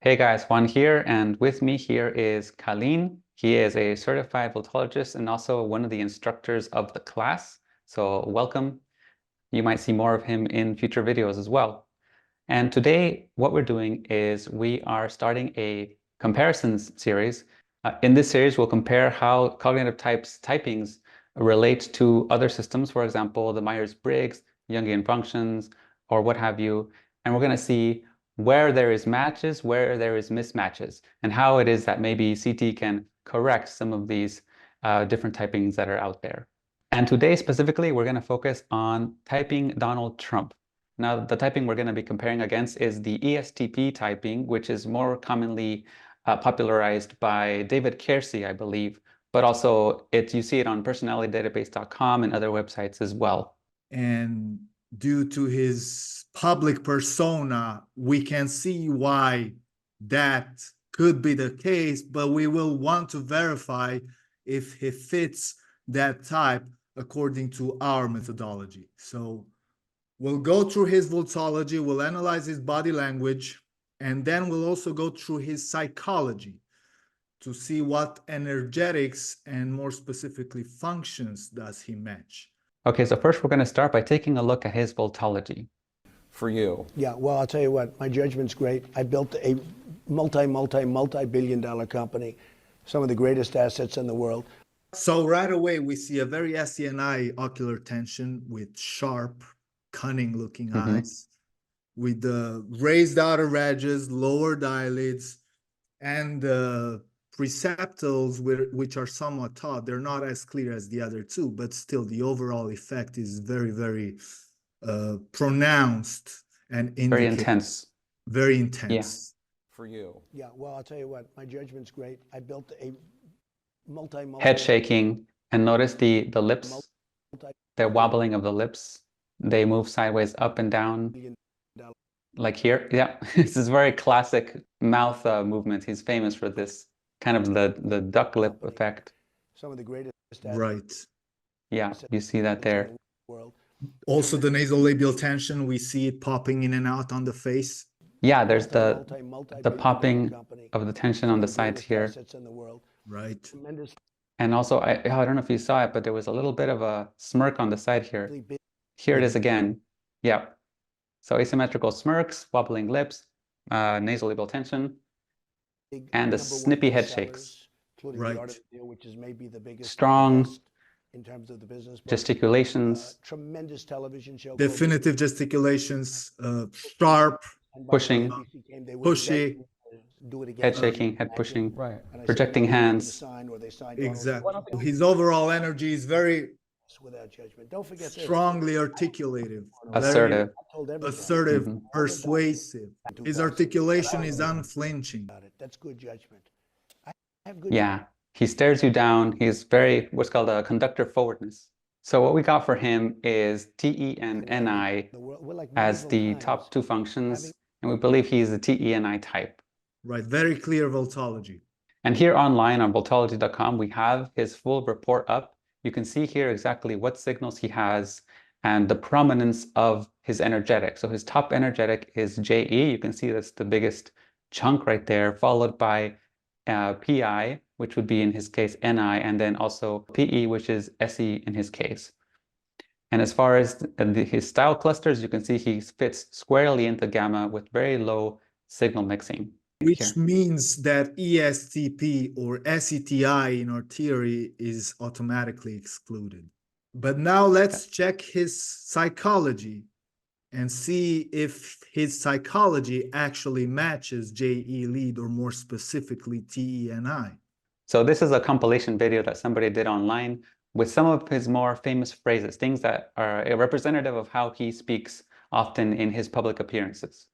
Hey guys, Juan here, and with me here is Colleen. He is a certified Vultologist and also one of the instructors of the class. So welcome. You might see more of him in future videos as well. And today, what we're doing is we are starting a comparisons series. In this series, we'll compare how cognitive types typings relate to other systems, for example, the Myers-Briggs, Jungian functions, or what have you. And we're going to see where there is matches, where there is mismatches, and how it is that maybe CT can correct some of these different typings that are out there. And today specifically, we're going to focus on typing Donald Trump. Now, the typing we're going to be comparing against is the ESTP typing, which is more commonly popularized by David Keirsey, I believe, but also you see it on personalitydatabase.com and other websites as well. And due to his public persona, we can see why that could be the case, but we will want to verify if he fits that type according to our methodology. So we'll go through his Vultology, we'll analyze his body language, and then we'll also go through his psychology to see what energetics and more specifically functions does he match. Okay, so first we're going to start by taking a look at his Vultology. For you? Yeah, well, I'll tell you what, my judgment's great. I built a multi-billion dollar company, some of the greatest assets in the world. So right away, we see a very SCNI ocular tension with sharp, cunning-looking eyes, with the raised outer edges, lowered eyelids, and the preceptals, which are somewhat taut. They're not as clear as the other two, but still the overall effect is very, very pronounced and very intense. Very intense. Yeah. For you? Yeah, well, I'll tell you what, my judgment's great. I built a head shaking, and notice the lips, the wobbling of the lips. They move sideways up and down, like here. Yeah, this is very classic mouth movement. He's famous for this kind of the duck lip effect. Some of the greatest. Right. Yeah, you see that there. Also, the nasolabial tension, we see it popping in and out on the face. Yeah, there's the popping of the tension on the sides here. Right. And also, I don't know if you saw it, but there was a little bit of a smirk on the side here. Here it is again. Yeah. So asymmetrical smirks, wobbling lips, nasolabial tension, and the snippy head shakes. Right. Strong gesticulations. Tremendous television show. Definitive gesticulations, sharp, pushing, pushy, head shaking, head pushing, projecting hands. Exactly. His overall energy is very strongly articulative, assertive, persuasive. His articulation is unflinching. That's good judgment. Yeah, he stares you down. He's very what's called a conductor forwardness. So what we got for him is TE and NI as the top two functions, and we believe he's the TE-NI type. Right, very clear Vultology. And here online on Vultology.com, we have his full report up. You can see here exactly what signals he has and the prominence of his energetic. So his top energetic is JE. You can see that's the biggest chunk right there, followed by PI, which would be in his case NI, and then also PE, which is SE in his case. And as far as his style clusters, you can see he fits squarely into gamma with very low signal mixing. Which means that ESTP or SETI in our theory is automatically excluded. But now let's check his psychology and see if his psychology actually matches JE lead, or more specifically TE-NI. So this is a compilation video that somebody did online with some of his more famous phrases, things that are a representative of how he speaks often in his public appearances.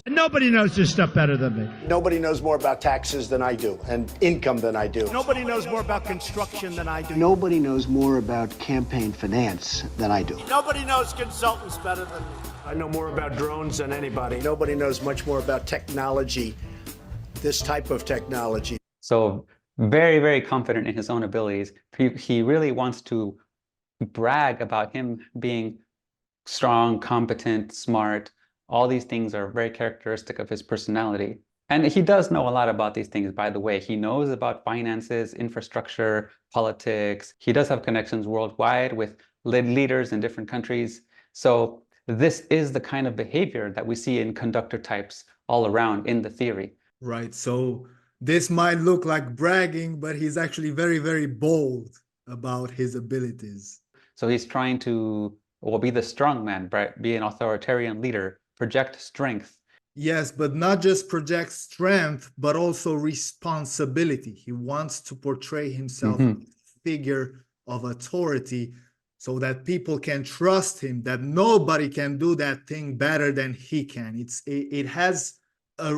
Nobody knows this stuff better than me. Nobody knows more about taxes than I do, and income than I do. Nobody knows more about construction than I do. Nobody knows more about campaign finance than I do. Nobody knows consultants better than me. I know more about drones than anybody. Nobody knows much more about technology, this type of technology. So very, very confident in his own abilities. He really wants to brag about him being strong, competent, smart. All these things are very characteristic of his personality. And he does know a lot about these things, by the way. He knows about finances, infrastructure, politics. He does have connections worldwide with leaders in different countries. So this is the kind of behavior that we see in conductor types all around in the theory. Right. So this might look like bragging, but he's actually very, very bold about his abilities. So he's trying to, well, be the strong man, right? Be an authoritarian leader, project strength. Yes, but not just project strength, but also responsibility. He wants to portray himself as a figure of authority so that people can trust him, that nobody can do that thing better than he can. It has a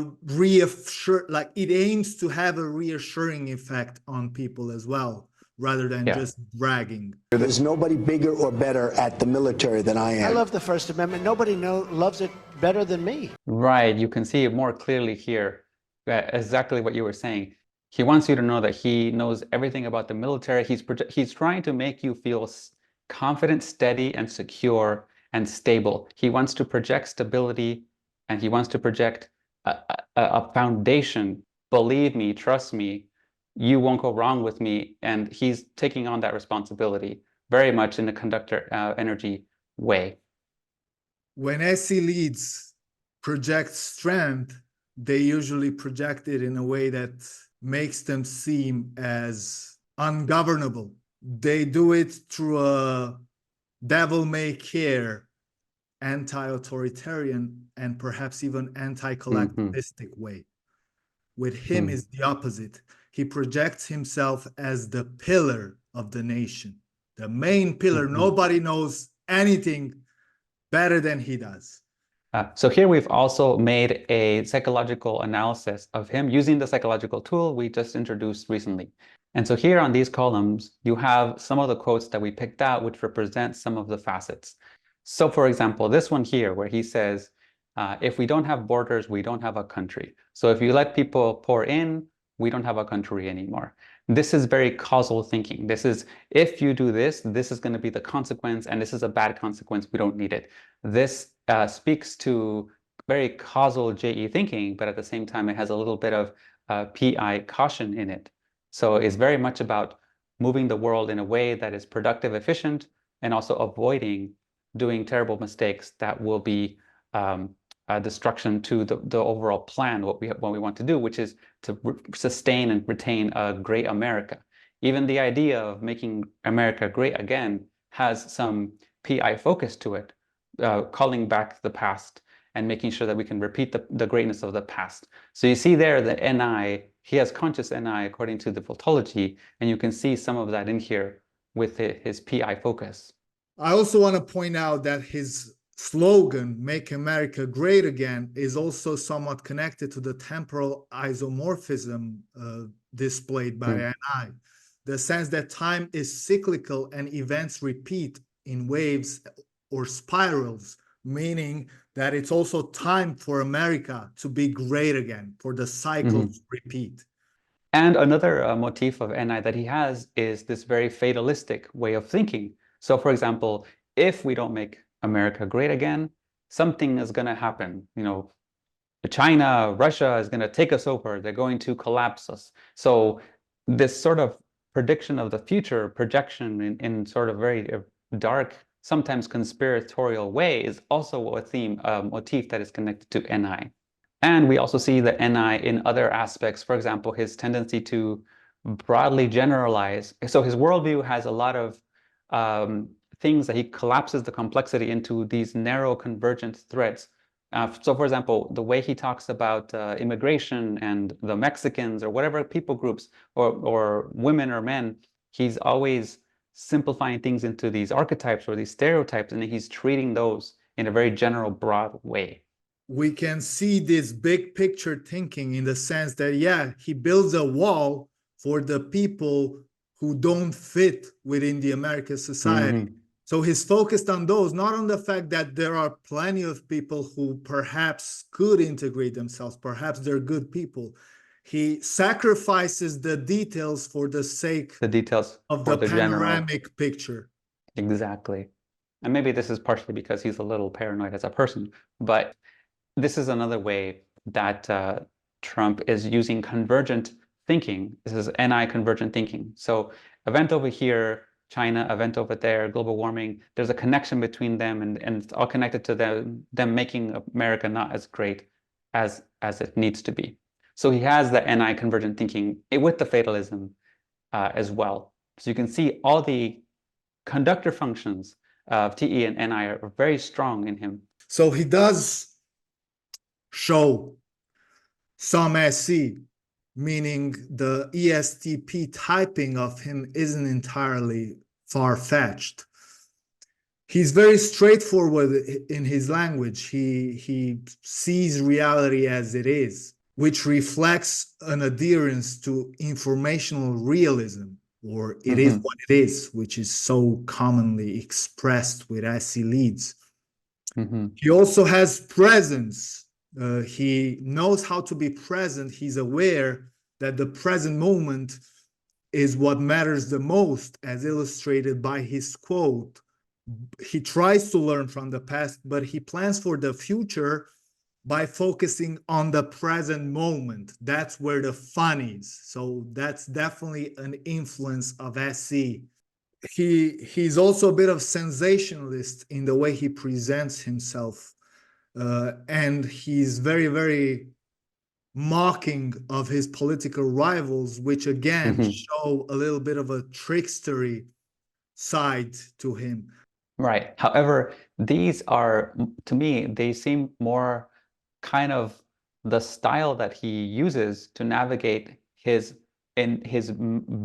like it aims to have a reassuring effect on people as well, rather than just bragging. There's nobody bigger or better at the military than I am. I love the First Amendment. Nobody loves it better than me. Right, you can see it more clearly here, exactly what you were saying. He wants you to know that he knows everything about the military. He's trying to make you feel confident, steady, and secure and stable. He wants to project stability, and he wants to project a foundation. Believe me, trust me, you won't go wrong with me. And he's taking on that responsibility very much in a conductor energy way. When SE leads project strength, they usually project it in a way that makes them seem as ungovernable. They do it through a devil-may-care, anti-authoritarian, and perhaps even anti-collectivistic way. With him is the opposite. He projects himself as the pillar of the nation, the main pillar. Nobody knows anything better than he does. So here we've also made a psychological analysis of him using the psychological tool we just introduced recently. And so here on these columns, you have some of the quotes that we picked out, which represent some of the facets. So for example, this one here, where he says, if we don't have borders, we don't have a country. So if you let people pour in, we don't have a country anymore. This is very causal thinking. This is, if you do this, this is going to be the consequence, and this is a bad consequence. We don't need it. This speaks to very causal JE thinking, but at the same time, it has a little bit of PI caution in it. So it's very much about moving the world in a way that is productive, efficient, and also avoiding doing terrible mistakes that will be destruction to the overall plan, what we want to do, which is to sustain and retain a great America. Even the idea of making America great again has some PI focus to it, calling back the past and making sure that we can repeat the greatness of the past. So you see there the NI, he has conscious NI according to the Vultology, and you can see some of that in here with his PI focus. I also want to point out that his slogan, Make America Great Again, is also somewhat connected to the temporal isomorphism displayed by NI. The sense that time is cyclical and events repeat in waves or spirals, meaning that it's also time for America to be great again, for the cycle to repeat. And another motif of NI that he has is this very fatalistic way of thinking. So for example, if we don't make America great again, something is going to happen. You know, China, Russia is going to take us over. They're going to collapse us. So this sort of prediction of the future, projection in sort of very dark, sometimes conspiratorial way is also a theme, motif that is connected to NI. And we also see the NI in other aspects. For example, his tendency to broadly generalize. So his worldview has a lot of things that he collapses the complexity into these narrow convergent threads. So for example, the way he talks about immigration and the Mexicans or whatever people groups or women or men, he's always simplifying things into these archetypes or these stereotypes, and he's treating those in a very general, broad way. We can see this big picture thinking in the sense that, yeah, he builds a wall for the people who don't fit within the American society. So he's focused on those, not on the fact that there are plenty of people who perhaps could integrate themselves, perhaps they're good people. He sacrifices the details for the sake of the panoramic picture. Exactly. And maybe this is partially because he's a little paranoid as a person, but this is another way that Trump is using convergent thinking. This is NI convergent thinking. So event over here, China, event over there, global warming, there's a connection between them, and it's all connected to them making America not as great as it needs to be. So he has the NI convergent thinking with the fatalism as well. So you can see all the conductor functions of TE and NI are very strong in him. So he does show some SC, meaning the ESTP typing of him isn't entirely far-fetched. He's very straightforward in his language. He sees reality as it is, which reflects an adherence to informational realism, or it is what it is, which is so commonly expressed with SC leads. He also has presence. He knows how to be present. He's aware that the present moment is what matters the most, as illustrated by his quote. He tries to learn from the past, but he plans for the future by focusing on the present moment. That's where the fun is. So that's definitely an influence of SC. He's also a bit of sensationalist in the way he presents himself. And he's very, very mocking of his political rivals, which again show a little bit of a trickstery side to him. Right. However, these are, to me, they seem more kind of the style that he uses to navigate his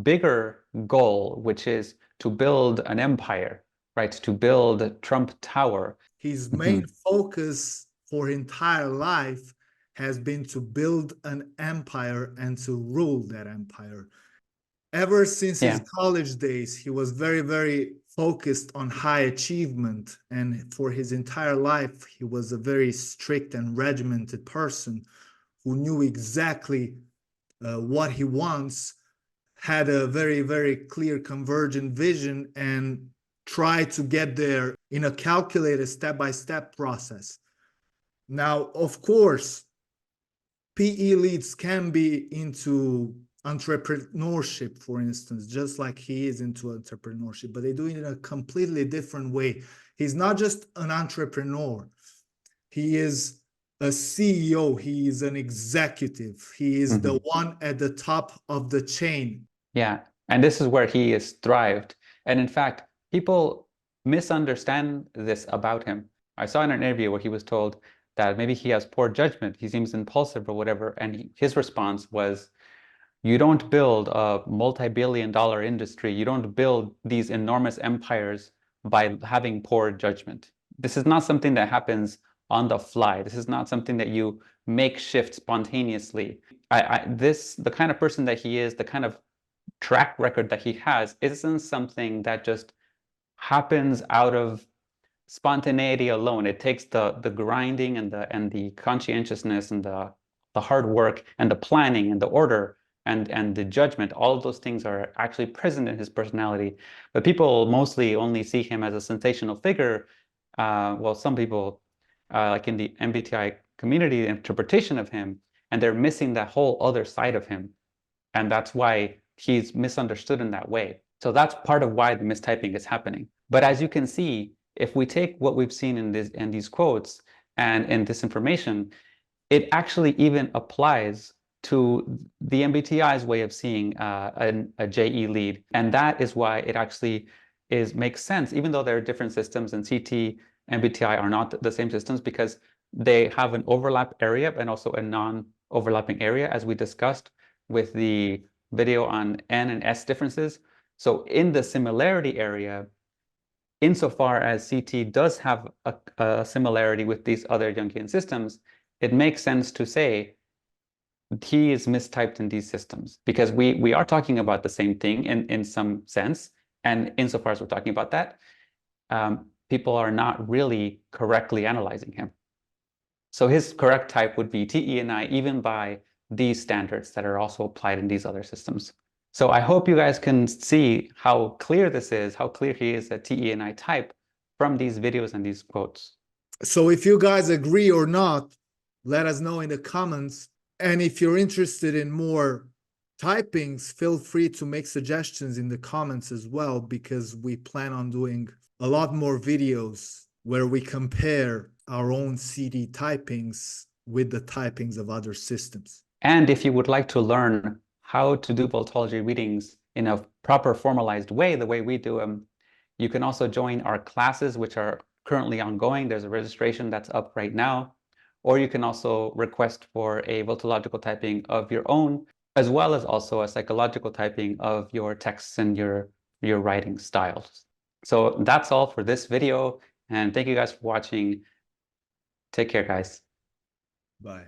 bigger goal, which is to build an empire, right? To build Trump Tower. His main focus for his entire life has been to build an empire and to rule that empire. Ever since his college days, he was very, very focused on high achievement. And for his entire life, he was a very strict and regimented person who knew exactly what he wants, had a very, very clear convergent vision, and tried to get there in a calculated step-by-step process. Now, of course, PE leads can be into entrepreneurship, for instance, just like he is into entrepreneurship, but they do it in a completely different way. He's not just an entrepreneur. He is a CEO. He is an executive. He is the one at the top of the chain. Yeah, and this is where he has thrived. And in fact, people misunderstand this about him. I saw in an interview where he was told that maybe he has poor judgment, he seems impulsive or whatever, and his response was, you don't build a multi-billion-dollar industry, you don't build these enormous empires by having poor judgment. This is not something that happens on the fly. This is not something that you make shift spontaneously. The kind of person that he is, the kind of track record that he has, isn't something that just happens out of spontaneity alone. It takes the grinding and the conscientiousness and the hard work and the planning and the order and the judgment. All of those things are actually present in his personality. But people mostly only see him as a sensational figure. Well, some people, like in the MBTI community, interpretation of him, and they're missing that whole other side of him. And that's why he's misunderstood in that way. So that's part of why the mistyping is happening. But as you can see, if we take what we've seen in these quotes and in this information, it actually even applies to the MBTI's way of seeing a JE lead. And that is why it actually makes sense, even though there are different systems, and CT, MBTI are not the same systems because they have an overlap area and also a non-overlapping area, as we discussed with the video on N and S differences. So in the similarity area, insofar as CT does have a similarity with these other Jungian systems, it makes sense to say he is mistyped in these systems, because we are talking about the same thing in some sense, and insofar as we're talking about that, people are not really correctly analyzing him. So his correct type would be TE and I, even by these standards that are also applied in these other systems. So I hope you guys can see how clear this is, how clear he is a TE and I type from these videos and these quotes. So if you guys agree or not, let us know in the comments. And if you're interested in more typings, feel free to make suggestions in the comments as well, because we plan on doing a lot more videos where we compare our own CD typings with the typings of other systems. And if you would like to learn how to do Vultology readings in a proper formalized way, the way we do them, you can also join our classes, which are currently ongoing. There's a registration that's up right now. Or you can also request for a Vultological typing of your own, as well as also a psychological typing of your texts and your writing styles. So that's all for this video. And thank you guys for watching. Take care, guys. Bye.